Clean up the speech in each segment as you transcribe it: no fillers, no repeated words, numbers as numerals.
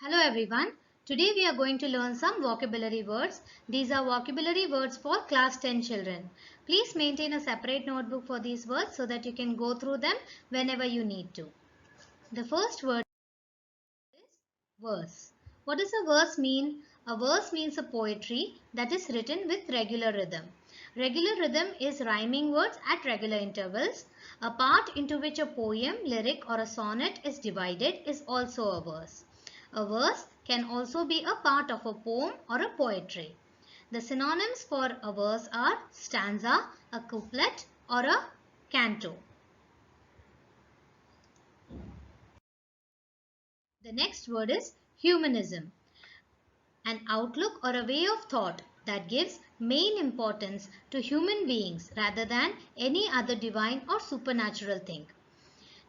Hello everyone. Today we are going to learn some vocabulary words. These are vocabulary words for class 10 children. Please maintain a separate notebook for these words so that you can go through them whenever you need to. The first word is verse. What does a verse mean? A verse means a poetry that is written with regular rhythm. Regular rhythm is rhyming words at regular intervals. A part into which a poem, lyric or a sonnet is divided is also a verse. A verse can also be a part of a poem or a poetry. The synonyms for a verse are stanza, a couplet or a canto. The next word is humanism. An outlook or a way of thought that gives main importance to human beings rather than any other divine or supernatural thing.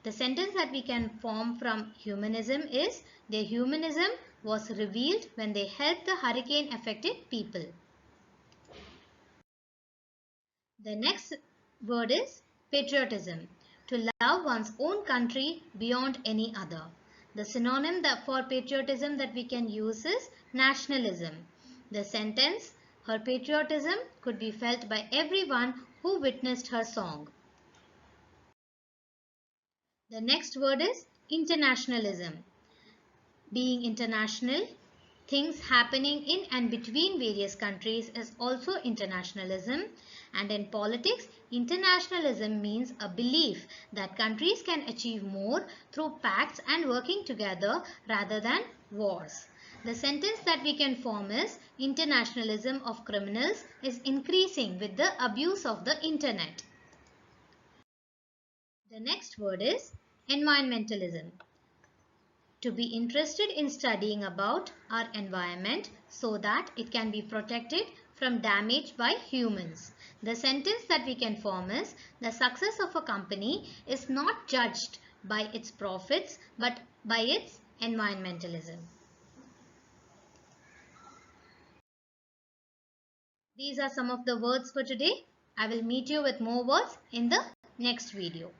The sentence that we can form from humanism is their humanism was revealed when they helped the hurricane affected people. The next word is patriotism. To love one's own country beyond any other. The synonym for patriotism that we can use is nationalism. The sentence, her patriotism could be felt by everyone who witnessed her song. The next word is internationalism. Being international, things happening in and between various countries is also internationalism. And in politics, internationalism means a belief that countries can achieve more through pacts and working together rather than wars. The sentence that we can form is internationalism of criminals is increasing with the abuse of the internet. The next word is environmentalism. To be interested in studying about our environment so that it can be protected from damage by humans. The sentence that we can form is the success of a company is not judged by its profits but by its environmentalism. These are some of the words for today. I will meet you with more words in the next video.